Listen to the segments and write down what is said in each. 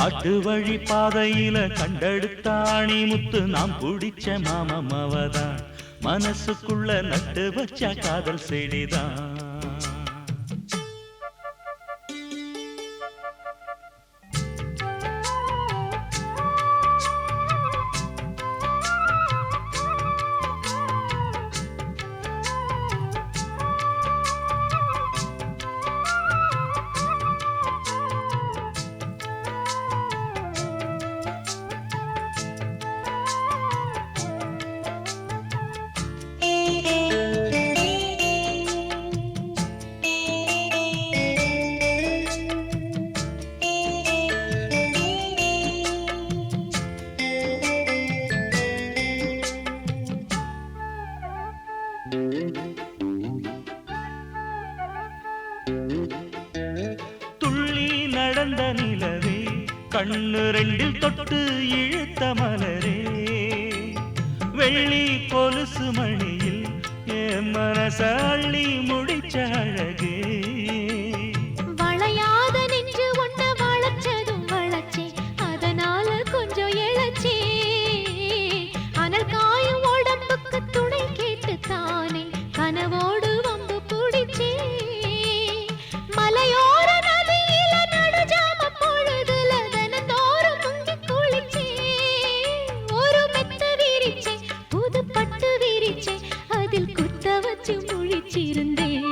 காட்டு வழி பாதையில கண்டெடுத்தாணி முத்து நாம் பிடிச்ச மாமவதான் மனசுக்குள்ள நட்டு வச்ச காதல் செடிதான். துள்ளி நடந்த நிலவே கண்ணு ரெண்டில் தொட்டு இழுத்த மலரே வெள்ளி கொலுசு மணியில் என் மனச அள்ளி முடிச்ச அழகே. வளையாத நெஞ்சு ஒன்ன வளைச்சதும் வளைச்சே அதனால கொஞ்சம் இழைச்சே அனல் காயும் உடம்புக்கு துணை கேட்டு தானே கனவோடு வம்பு பிடிச்சே மலையோர நதியில நடுஜாம பொழுதுல தினந்தோறும் முங்கி குளிச்சே ஒரு மெத்த விரிச்சே புது பட்டு விரிச்சே அதில் குத்த வச்சு முழிச்சிருந்தேன்.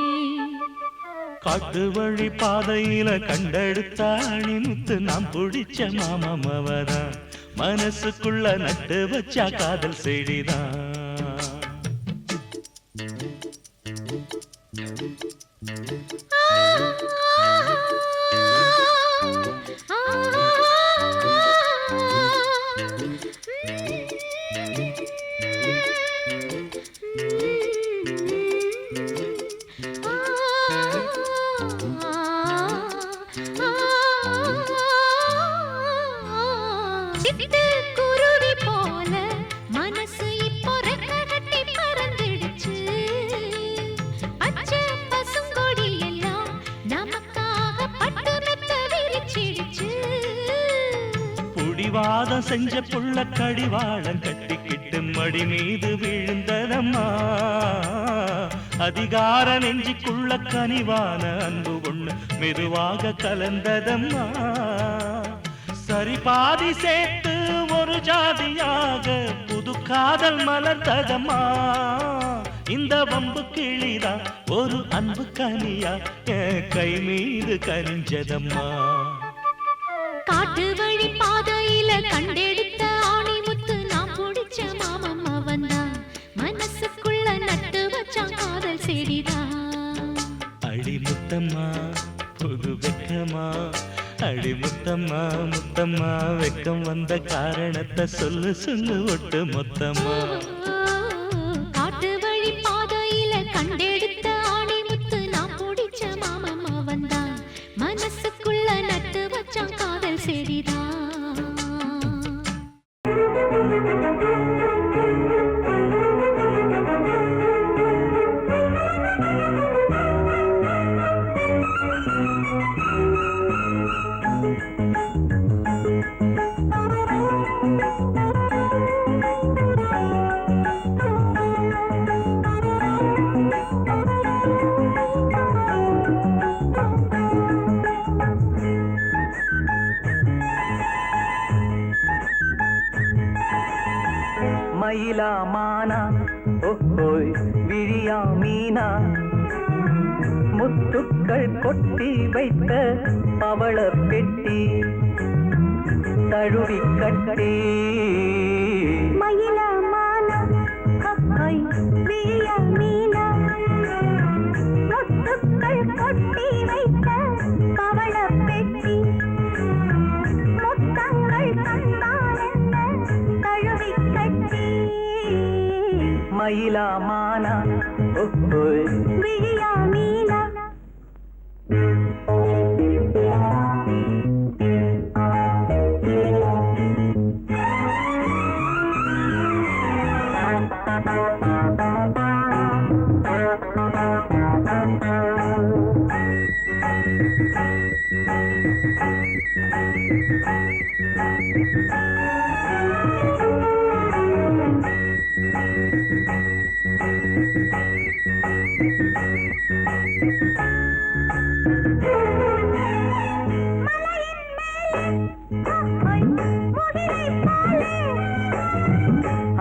காட்டு வழி பாதையில கண்டெடுத்தாணி முத்து நாம் பிடிச்ச மாமவதான் மனசுக்குள்ள நட்டு வச்ச காதல் செடிதான். குருவி போல மனசு இப்போ ரெக்க கட்டி பறந்துடுச்சு பச்சை பசுங்கொடி எல்லாம் நமக்காக பட்டு மெத்த விரிச்சிடுச்சு. புடிவாதம் செஞ்ச புள்ள கடிவாளம் கட்டிக்கிட்டு மடி மீது விழுந்ததம்மா அதிகார நெஞ்சிக்குள்ள கனிவான அன்பு ஒண்ணு மெதுவாக கலந்ததம்மா. சரி பாதி சேர்த்து ஒரு ஜாதியாக புது காதல் மலர்ந்ததம்மா. இந்த வம்பு கிளிதா ஒரு அன்பு கனியா கை மீது கனிஞ்சதம்மா. காட்டு வழி பாதையில கண்டெடுத்த ஆணி முத்து நான் பிடிச்ச மாமன் தான் மனசுக்குள்ள நட்டு வச்சான் காதல் செடிதான். அடி முத்தம்மா புது வெக்கமா அடி முத்தம்மா முத்தம்மா வெக்கம் வந்த காரணத்தை சொல்லு சொல்லு ஒட்டு மொத்தமா. காட்டு வழி பாதையில கண்டெடுத்த ஆணி முத்து நான் பிடிச்ச மாமன் தான் மனசுக்குள்ள நட்டு வச்சான் காதல் செடிதான். மயிலா மானா ஓஹோய் விழியா மீனா முத்துக்கள் கொட்டி வைத்த பவள பெட்டி தழுவி கட்டி மயிலா மானா ஓஹோய் விழியா மீனா முத்துக்கள் கொட்டி வைத்த பவள பெட்டி முத்தங்கள் தந்தான் என்ன தழுவி கட்டி மயிலா மானா ஓஹோய் விழியா மீனா.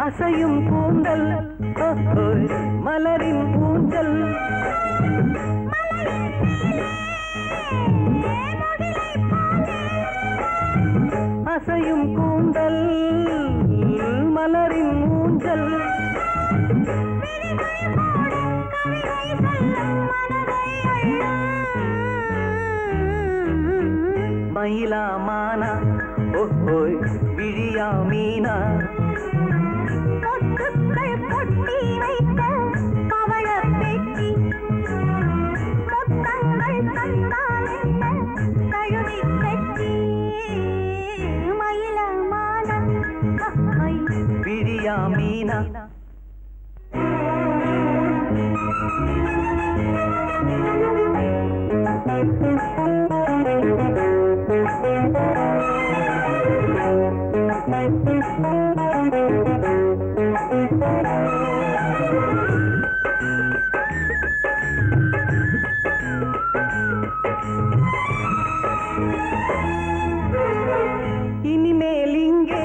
அசையும் கூந்தல் மலரின் ஊஞ்சல் அசையும் கூந்தல் மலரின் ஊஞ்சல் மயிலா மானா ஓஹோய் விழியா மீனா முத்துக்கள் கொட்டி வைத்த பவளப் பெட்டி முத்தங்கள் தந்தால் என்ன தழுவிக் கட்டி மயிலமான விழியா மீனா இனிமேல் இங்கே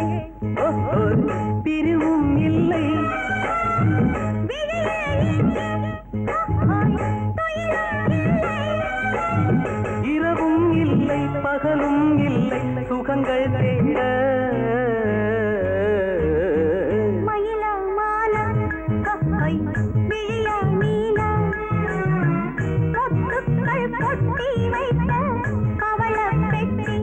பிரிவும் இல்லை இரவும் இல்லை பகலும் இல்லை சுகங்கள் தேட மயிலமான விழியா மீனா முத்துக்கள் கொட்டி வைத்த பவளப் பெட்டி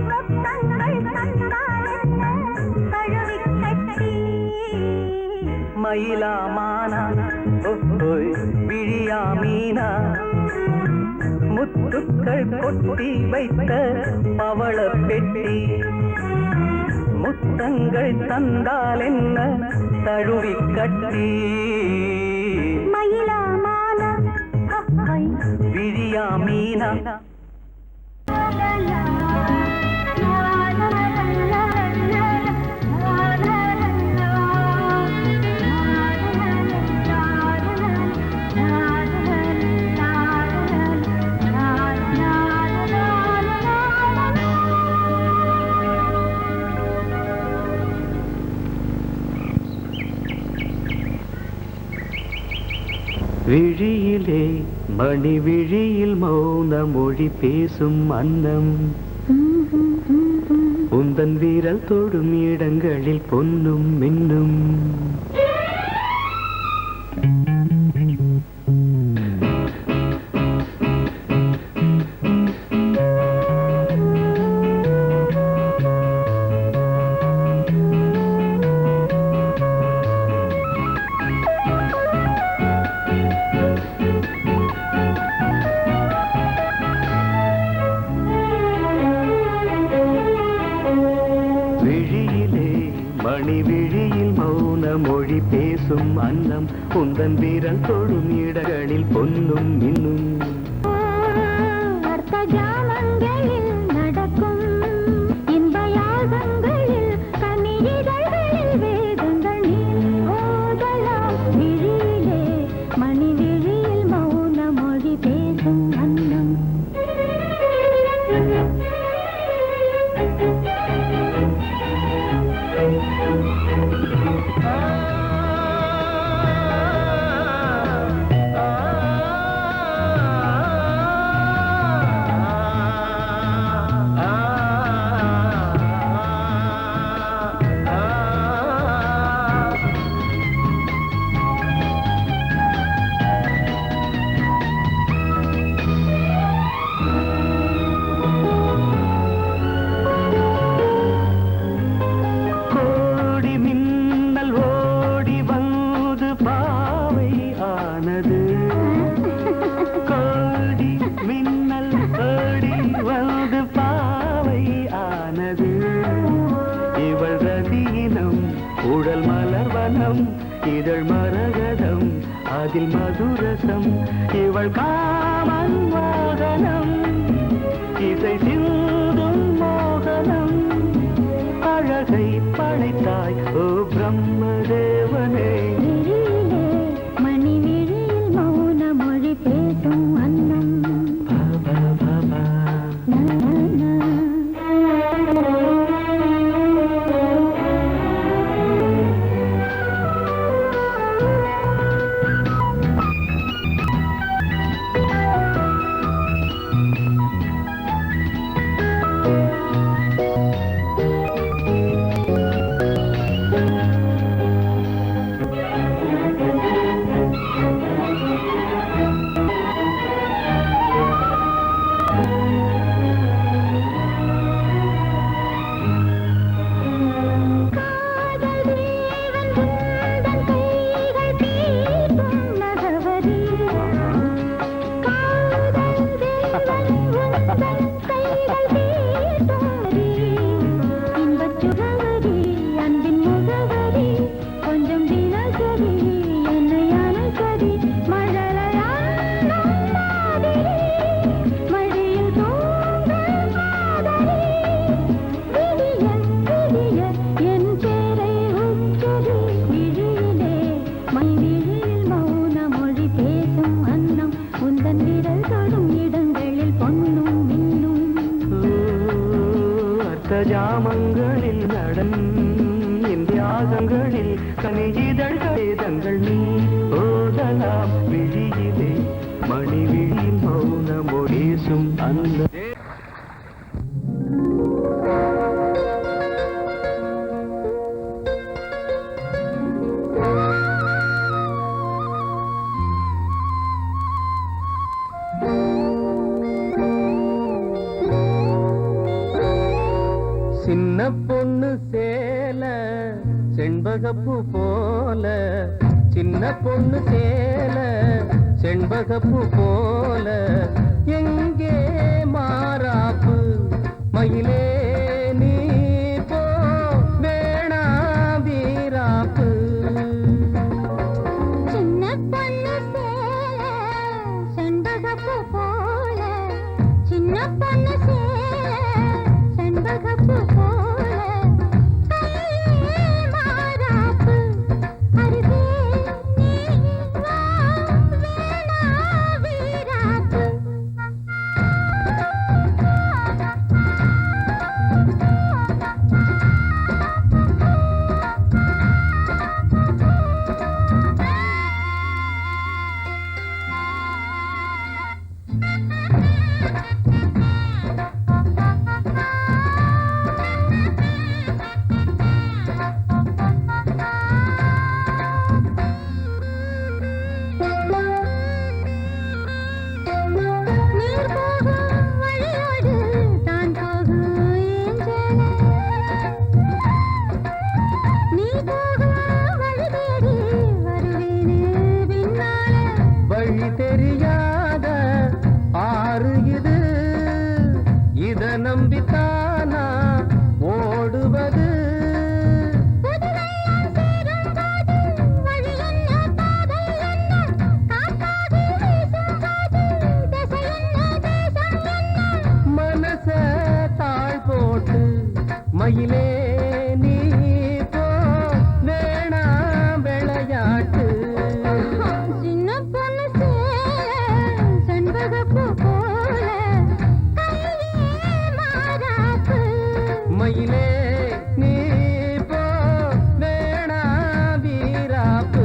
முத்தங்கள் தந்தால் என்ன தழுவிக் கட்டி மயிலா மானா ஓஹோய் விழியா மீனா முத்துக்கள் கொட்டி வைத்த பவளப் பெட்டி முத்தங்கள் தந்தால் என்ன தழுவிக் கட்டி மயிலமான விழியா மீனா விழியிலே மணி விழியில் மௌன மொழி பேசும் அன்னம் உந்தன் வீரல் தொடும் இடங்களில் பொன்னும் மின்னும் விழியில் மௌன மொழி பேசும் அன்னம் உந்தன் வீரல் தொடும் இடங்களில் பொன்னும் மின்னும் அர்த்த ஜாமங்களில் நடக்கும் இன்ப யாகங்களில் கனியிதழ்களில் வேதங்கள் நீ ஓதலாம் விழியிலே மணி விழியில் மௌன மொழி பேசும் அன்னம் உடல் மலர்வனம் இதழ் மரகதம் அதில் உலகை படைத்தாய் ஓ பிரம்மதேவனே. விழியிலே மணி விழியில் மௌன மொழி பேசும் அன்னம். பாபா பாபா ஜாமங்களில் நடன் இந்தியாகங்களில் கனியிதழ் வேதங்கள் நீ ஓதலாம் விழியிலே மணி விழியில் மௌன மொழிசும் அந்த சின்ன பொண்ணு சேல செண்பகப்பூ போல, சின்ன பொண்ணு சேல செண்பகப்பூ போல, எங்கே மாறாப்பு மயிலே நீ போ வேணா வீராப்பு. சின்ன பொண்ணு சேல செண்பகப்பூ போல, சின்ன பொண்ணு சேல செண்பகப்பூ போல, கையே மாறாப்பு அருகே நீ வா வேணா வீராப்பு. நீர் போகும் வழியோடு தான் போகும் ஏஞ்சல, நீ போகும் வழி தேடி வருவேனே பின்னால. வழி தெரியாத ஆறு இது, இத நம்பித்தானா ஓடுவது. புதுவெள்ளம் சேரும் போது வழி என்ன பாதை என்ன, காத்தாடி வீசும் போது திசை என்ன தேசம் என்ன. மனச தாழ் போட்டு மயிலே நீ போ வேணா விளையாட்டு. சின்ன பொண்ணு சேல செண்பகப்பூ போல, கையே மாறாப்பு மயிலே நீ போ வேணா வீராப்பு.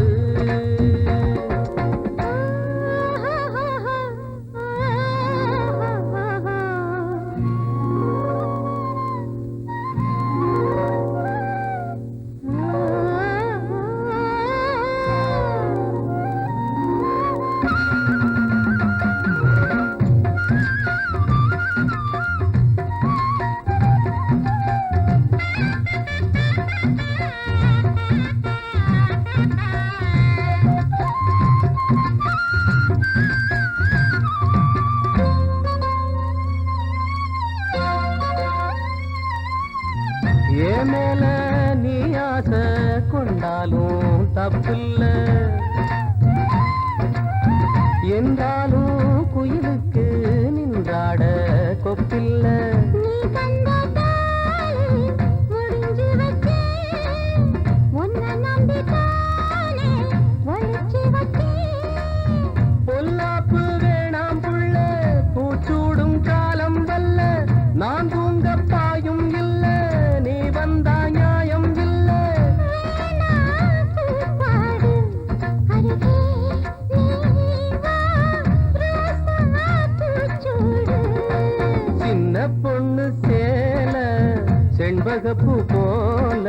செண்பகப்பூ போல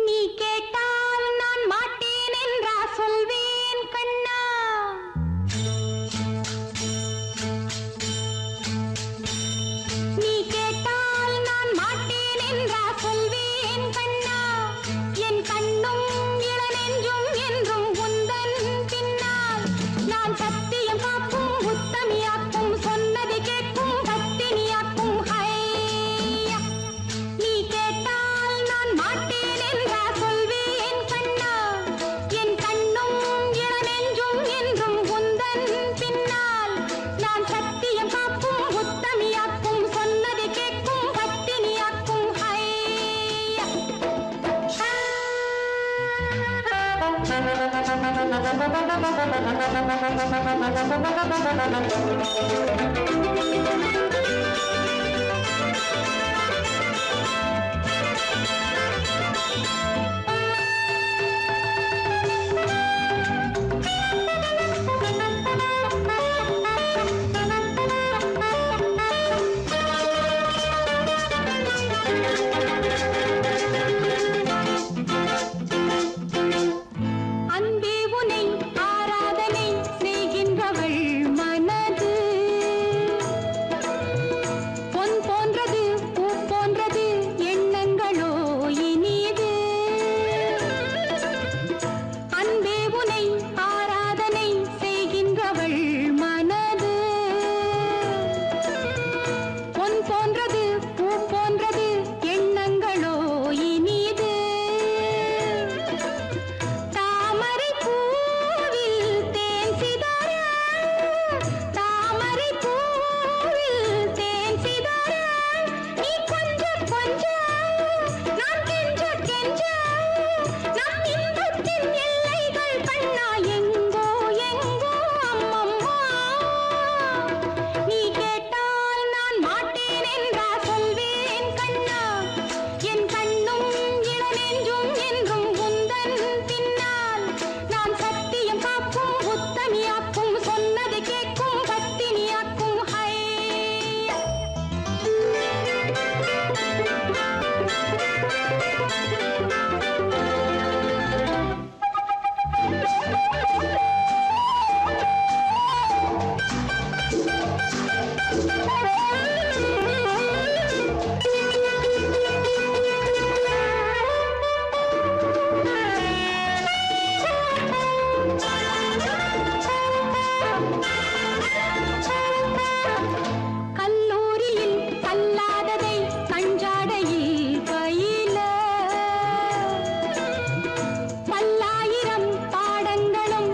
நீ கேட்டால் நான் மாட்டேன் என்றா சொல்வேன் கண்ணா. நீ கேட்டால் நான் மாட்டேன் என்றா சொல்வேன் கண்ணா. என் கண்ணும் இளநெஞ்சும் என்றும் உந்தன் பின்னால். நான் சத்தியம் காக்கும் உத்தமியாக்கும் சொன்னதை கேட்கும் பத்தினியாக்கும் ஹையா. நீ கேட்டால் நான் மாட்டேன் என்றா சொல்வேன் கண்ணா. என் கண்ணும் இளநெஞ்சும் என்றும் உந்தன் பின்னால். நான் சத்தியம் காக்கும் உத்தமியாக்கும் சொன்னதை கேட்கும் பத்தினியாக்கும் ஹையா. அன்பே உனை ஆராதனை செய்கின்றவள் மனது பொன் போன்றது பூ போன்றது எண்ணங்களோ இனிது. அன்பே உனை ஆராதனை செய்கின்றவள் மனது பொன் போன்றது பூ போன்றது எண்ணங்களோ இனிது. தாமரை பூவில் தேன் சிதற, தாமரை பூவில் தேன் சிதற, நீ கொஞ்ச கொஞ்ச நான் கெஞ்ச கெஞ்ச, நம் இன்பத்தின் எல்லைகள் கண்ணா எங்கோ எங்கோ அம்மம்மா. நீ கேட்டால் நான் மாட்டேன் என்றா சொல்வேன் கண்ணா. என் கண்ணும் இளநெஞ்சும் என்றும் உந்தன் பின்னால். நான் சத்தியம் காக்கும் உத்தமியாக்கும் சொன்னதை கேட்கும் பத்தினியாக்கும் ஹையா. கல்லூரியில் கல்லாததை கஞ்சாடையில் பயில, பல்லாயிரம் பாடங்களும்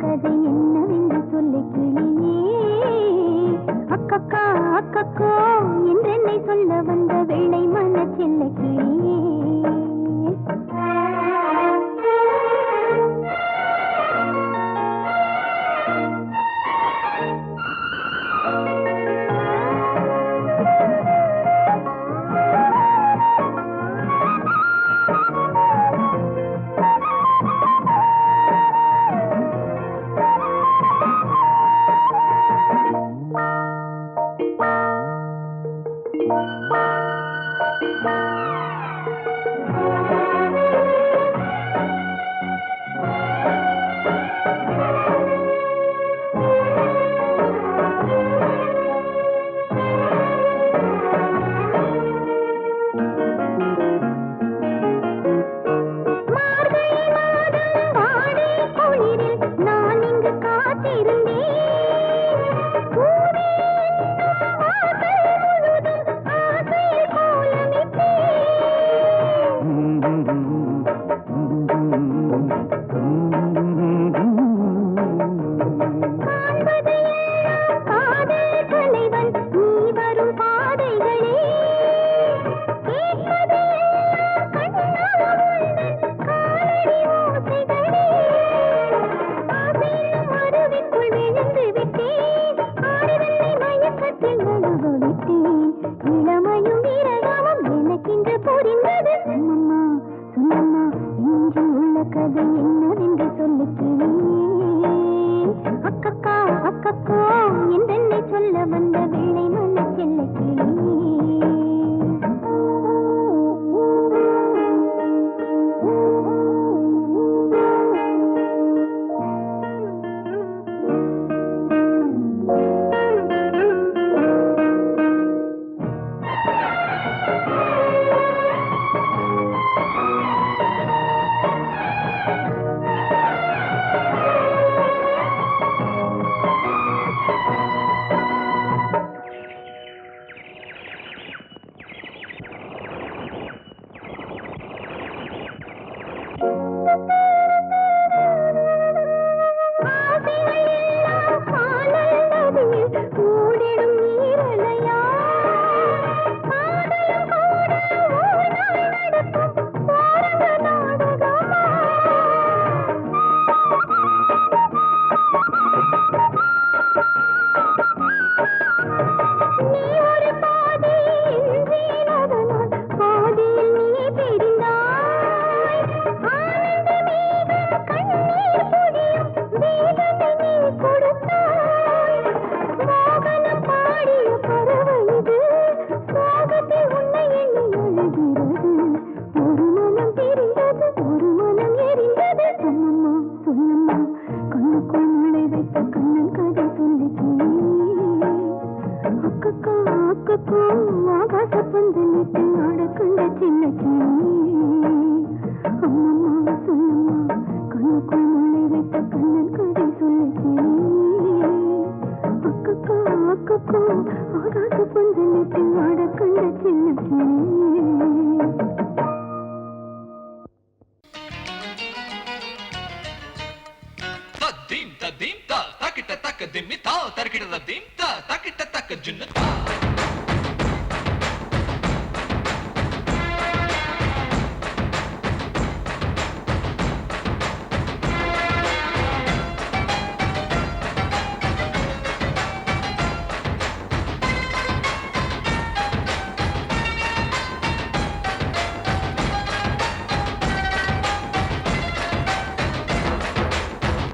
கதை என்னவென்று சொல்லு கிளியே. அக்கக்கா அக்கக்கோ என்றென்னை சொல்ல வந்த வெள்ளை மன செல்ல கிளியே.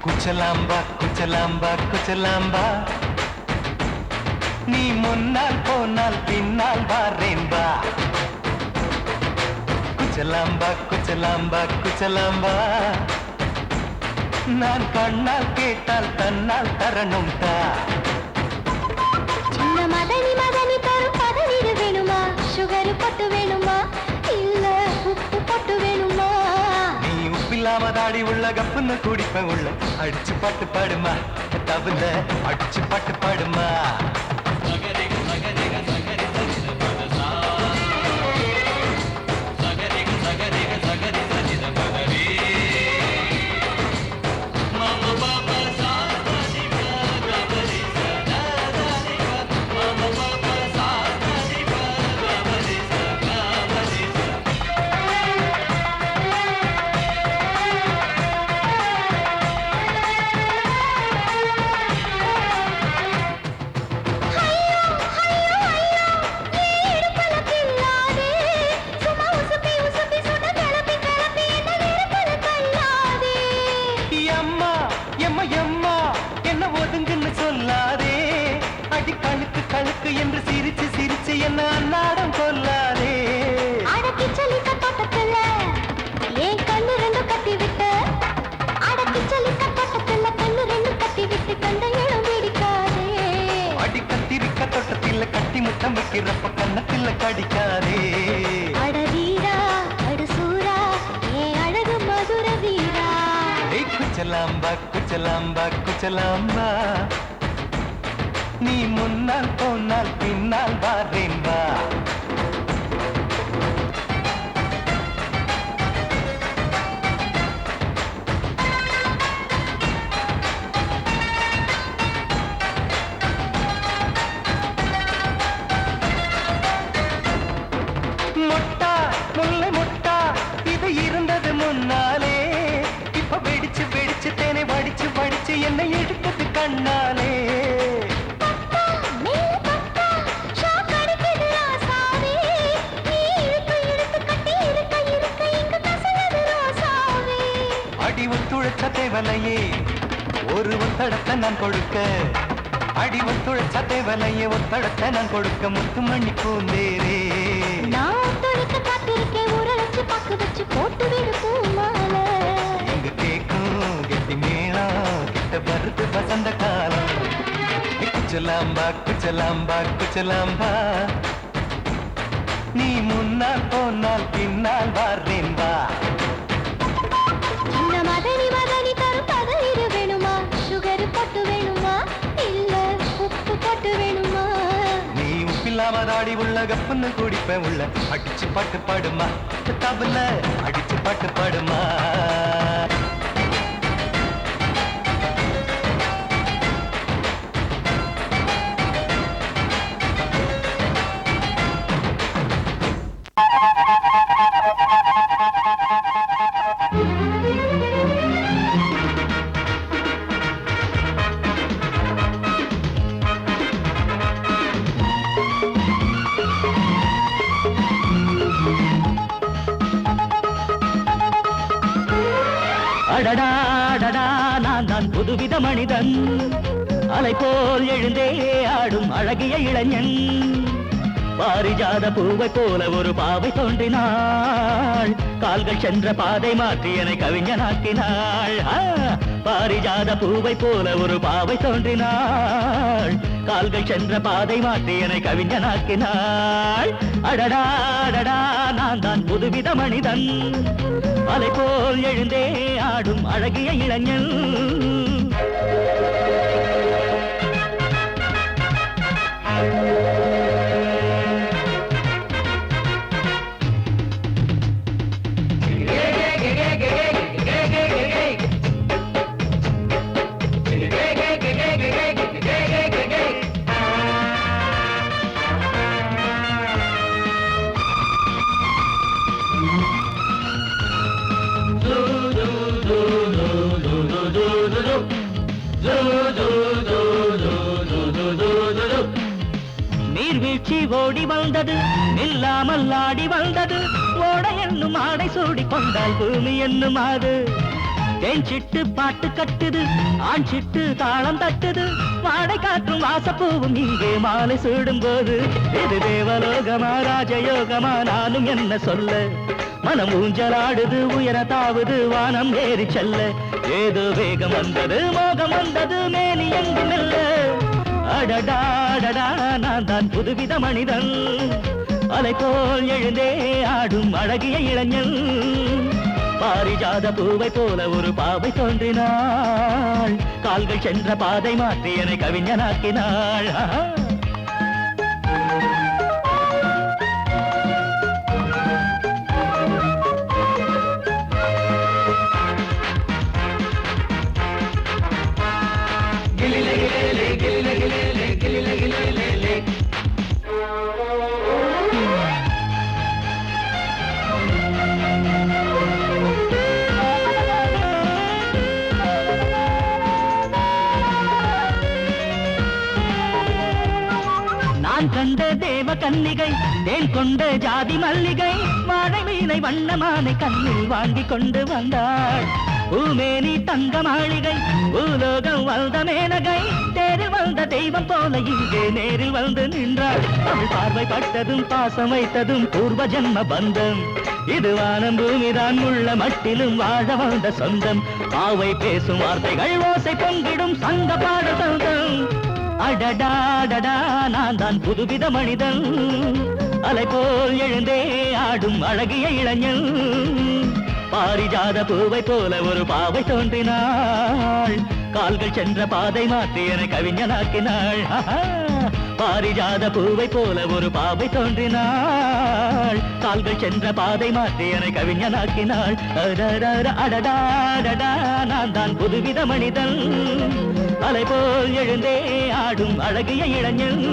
குச்சலாம்பா குச்சலாம்பா குச்சலாம்பா நீ முன்னால் போனால் பின்னால் வாரேன்பா. குச்சலாம்பா குச்சலாம்பா குச்சலாம்பா நான் கண்ணால் கேட்டால் தன்னால் தரணும் தா. சின்ன மதனி மதனி தரும் பதனிடு வேணுமா? சுகர் பொட்டு வேணுமா? இல்ல உப்பு பொட்டு வேணுமா? நீ உப்பில்லாம தாடி உள்ள கப்புன்னு குடிப்ப உள்ள அடிச்சு பாட்டு பாடுமா தவிர அடிச்சு பாட்டு பாடுமா. Mama, Papa, அணைக்கிறப்ப கண்ணத்தில் கடிக்காதே. அட வீரா அடு சூரா ஏ அழகு மதுர வீரா. குச்சலாம்பா குச்சலாம்பா குச்சலாம்பா, நீ முன்னால் போனால் பின்னால் வாரேன் வா. மொட்டா முல்லை மொட்டா இது இருந்தது முன்னாலே, இப்ப வெடிச்சு வெடிச்சு தேனை வடிச்சு வடிச்சு என்னை எடுத்தது கண்ணாலே. பப்பா மேல பப்பா ஷாக் அடிக்குது ராசாவே. நீ இழுத்து இழுத்து கட்டி இருக்க இருக்க இங்கு கசலது ரோசாவே. அடி ஒத்துழைச்ச தேவலையே ஒரு ஒத்தடத்தை நான் கொடுக்க, அடி ஒத்துழைச்ச தேவலையே ஒத்தடத்தை நான் கொடுக்க, முத்துமணி பூந்தேரே. நான் தொடுக்க காத்திருக்கேன் உரளைச்சு பக்கு வச்சு போட்டு விடு பூமாலை. எங்க கேக்கும் கெட்டி மேளம் கிட்ட வருது வசந்த காலம். குச்சலாம்பா குச்சலாம்பா குச்சலாம்பா, நீ முன்னால் போனால் பின்னால் வாரேன் வா. சின்ன மதனி மதனி தரும் பதநீர் வேணுமா, சுகர் போட்டு வேணுமா, இல்ல உப்பு போட்டு வேணுமா? நீ உப்பில்லாம தாடி உள்ள கப்புன்னு குடிப்பேன் உள்ள, அடிச்சு பாட்டு பாடுமா தபுல அடிச்சு பாட்டு பாடுமா. அடடா அடடா நான் தான் புதுவித மனிதன், அலை போல் எழுந்தே ஆடும் அழகிய இளைஞன். பாரிஜாத பூவை போல ஒரு பாவை தோன்றினாள், கால்கள் சென்ற பாதை மாற்றி என்னை கவிஞனாக்கினாள். பாரிஜாத பூவை போல ஒரு பாவை தோன்றினாள், கால்கள் சென்ற பாதை மாற்றி என்னை கவிஞனாக்கினாள். அடடா அடடா நான் தான் புதுவித மனிதன், அலை போல் எழுந்தே ஆடும் அழகிய இளைஞன். நீர்வீழ்ச்சி ஓடி வந்தது, நில்லாமல் ஆடி வந்தது, ஓட என்னும் ஆடை சூடி கொண்டால் பூமி என்னும் ஆடு. தேன் சிட்டு பாட்டு கட்டுது, ஆண் சிட்டு தாளம் தட்டுது, வாடை காற்றும் வாசப்பூவும் இங்கே மாலை சூடும் போது. இது தேவலோகமா ராஜயோகமா நானும் என்ன சொல்ல, மனம் ஊஞ்சலாடுது உயர தாவுது வானம் ஏறி செல்ல. ஏதோ வேகம் வந்தது மோகம் வந்தது மேனி எங்கும் இல்ல. அடடா அடடா நான் தான் புதுவித மனிதன், அலை போல் எழுந்தே ஆடும் அழகிய இளைஞன். பாரிஜாத பூவை போல ஒரு பாவை தோன்றினாள், கால்கள் சென்ற பாதை மாற்றி என்னை கவிஞனாக்கினாள். நான் கண்ட தேவ கன்னிகை, தேன் கொண்ட ஜாதி மல்லிகை, வாழை மீனை வண்ணமானை கண்ணில் வாங்கி கொண்டு வந்தாள். பூமேனி தங்க மாளிகை, பூலோகம் வந்த மேனகை, தேரில் வந்த தெய்வம் போல இங்கே நேரில் வந்து நின்றாள். அவள் பார்வை பட்டதும் பாசம் வைத்ததும் பூர்வ ஜென்ம பந்தம். இது வானம் பூமிதான் உள்ள மட்டிலும் வாழ வந்த சொந்தம். பாவை பேசும் வார்த்தைகள் ஓசை பொங்கிடும் சங்க பாட சொந்தம். அடடாடடா நான் தான் புதுவித மனிதன் அலை போல் எழுந்தே ஆடும் அழகிய இளைஞன் பாரிஜாத பூவை போல ஒரு பாவை தோன்றினாள் கால்கள் சென்ற பாதை மாற்றி என கவிஞனாக்கினாள் பாரிஜாத பூவை போல ஒரு பாவை தோன்றினாள் கால்கள் சென்ற பாதை மாற்றி என கவிஞனாக்கினாள் அடடாடடா நான் தான் புதுவித மனிதன் அலை போல் எழுந்தே ஆடும் அழகிய இளைஞன்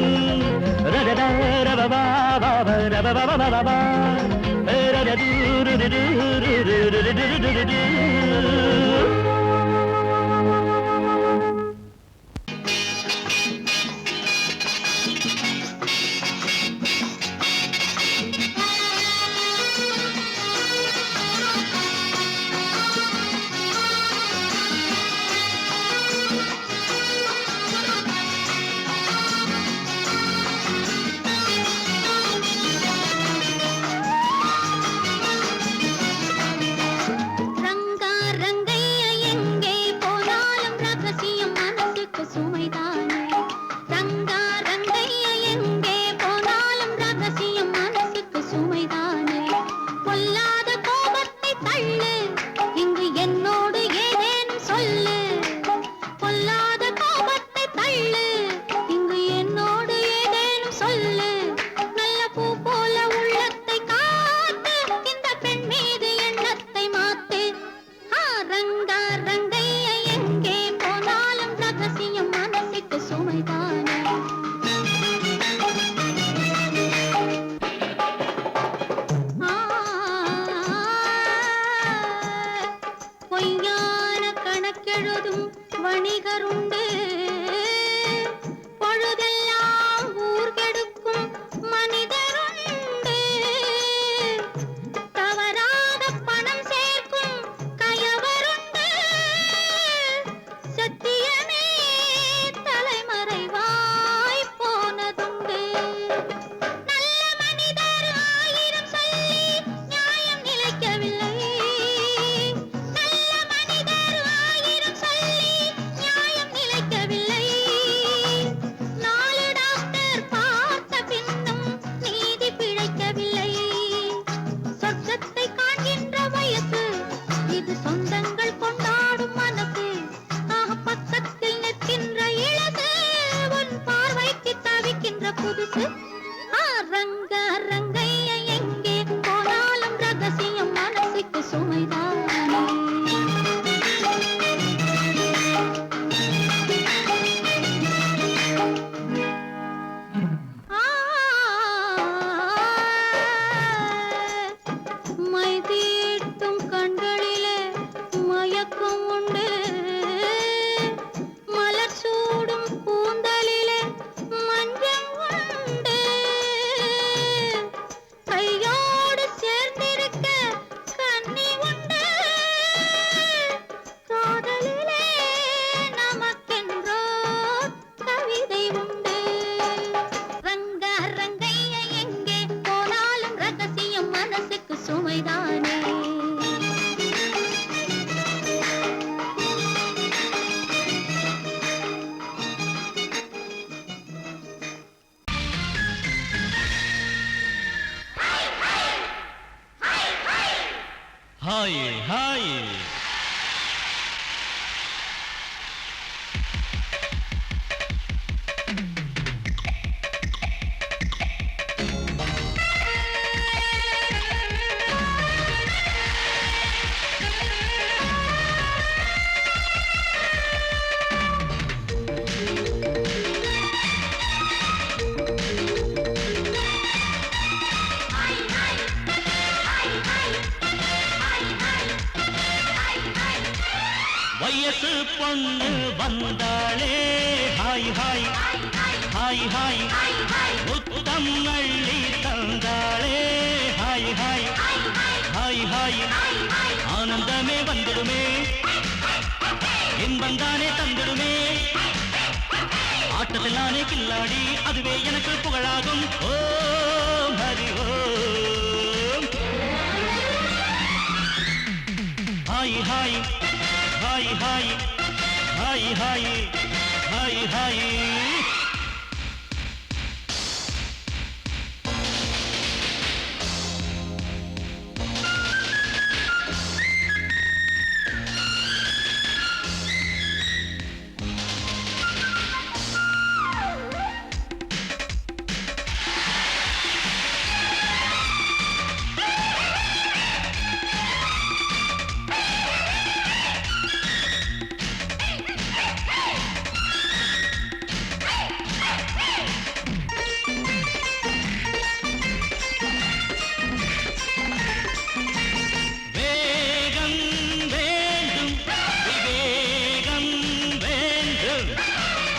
வயசு பொண்ணு வந்தாளே ஹாய் ஹாய் ஹாய் ஹாய் முத்தம் அள்ளி தந்தாளே ஹாய் ஹாய் ஹாய் ஹாய் ஆனந்தமே வந்துடுமே இன்பந்தானே தந்துடுமே ஆட்டத்தில் நானே கில்லாடி அதுவே எனக்கு புகழாகும் ஓம் ஹரி ஓம் ஹாய் ஹாய் ஹாய் ஹாய் ஹாய் ஹாய் ஹாய் ஹாய்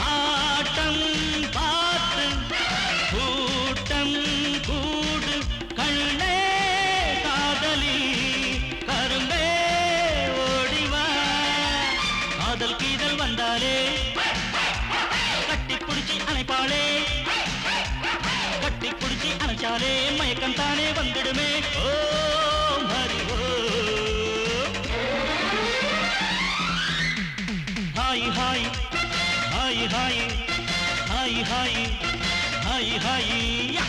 ஆட்டம் பார்த்து கூட்டம் கூடு கண்ணே காதலி கரும்பே ஓடிவா காதல் கீதல் வந்தாலே கட்டி புடிச்சி அணைப்பாளே கட்டி புடிச்சி அணைச்சாலே மயக்கம் தானே வந்துடுமே ஓ ஹரி ஓ ஹாய் ஹாய் ஹாய் ஹாய் ஹாய் ஹாய் ஹாய் ஹாய் யா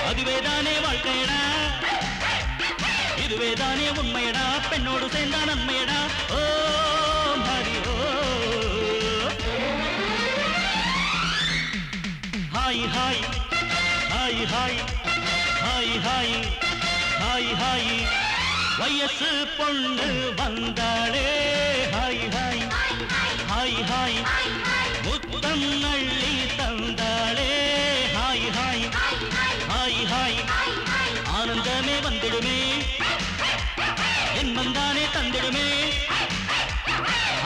அதுவேதானே வாழ்க்கையடா இதுவேதானே உண்மையடா பெண்ணோடு சேர்ந்தா நன்மையடா ஓ ஹரி ஓ ஹாய் ஹாய் ஹாய் ஹாய் ஹாய் ஹாய் ஹாய் ஹாய் வயசு பொண்ணு வந்தாளே ஹாய் ஹாய் ஹாய் ஹாய் முத்தம் அள்ளி தந்தாளே ஹாய் ஹாய் ஹாய் ஹாய் ஆனந்தமே வந்திடுமே என் வந்தானே தந்திடுமே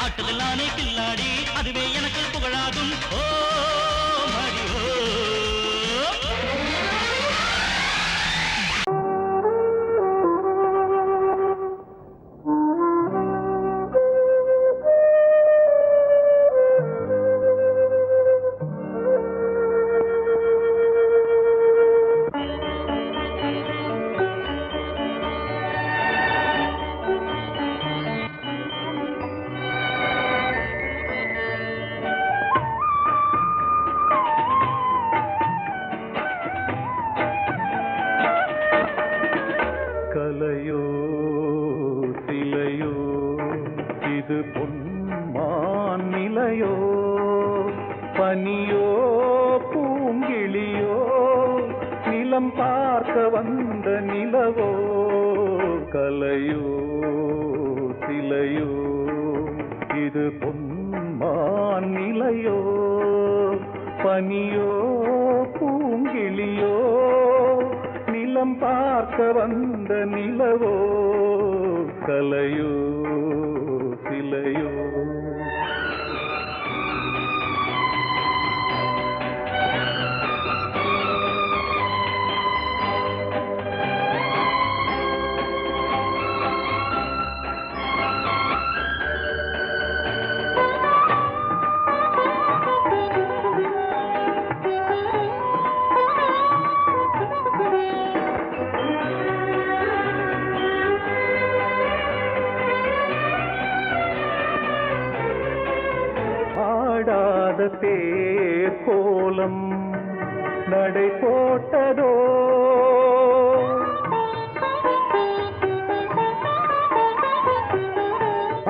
ஆட்டதெல்லானே கில்லாடி அதுவே எனக்கு புகழாகும் ஓ ஹரி ஓ கலையோ சிலையோ இது பொன்மான் நிலையோ பனியோ பூங்கிளியோ நிலம் பார்க்க வந்த நிலவோ கலையோ சிலையோ இது பொன்மான் நிலையோ பனியோ பூங்கிளியோ நிலம் பார்க்க வந்த நிலவோ கலையோ சிலையோ ஆடாத தேர் கோலம் நடை போட்டதோ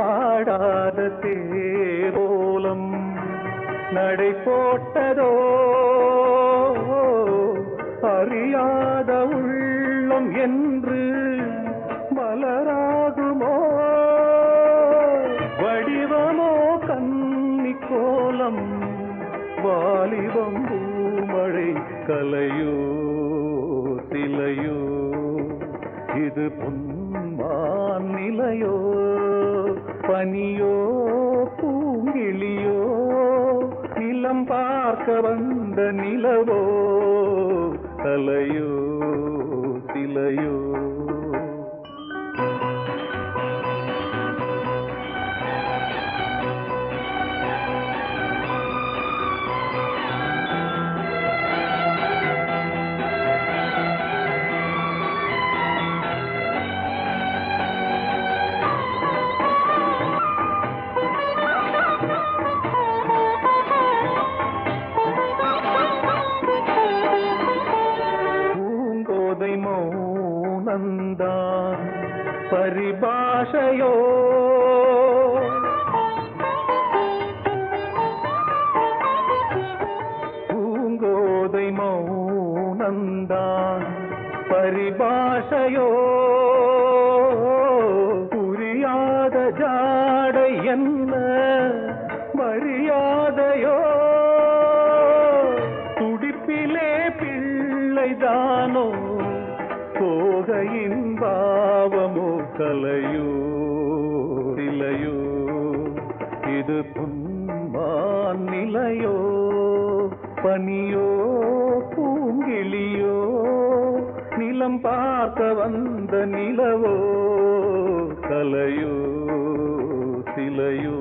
ஆடாத தேர் கோலம் நடை போட்டதோ அறியாத உள்ளம் என்று மலராகுமோ வடிவமோ கன்னி கோலம் வாலிபம் பூமழை கலையோ சிலையோ இது பொன்மான் நிலையோ பனியோ பூங்கிளியோ நிலம் பார்க்க வந்த நிலவோ கலையோ சிலையோ பரிபாஷையோ புரியாத ஜாடை என்ன மரியாதையோ துடிப்பிலே பிள்ளைதானோ போகையின் பாவமோ கலையோ இலையோ இது பொன்மான் நிலையோ பனியோ பூங்கிளியோ நிலம் பார்க்க வந்த நிலவோ கலையோ சிலையோ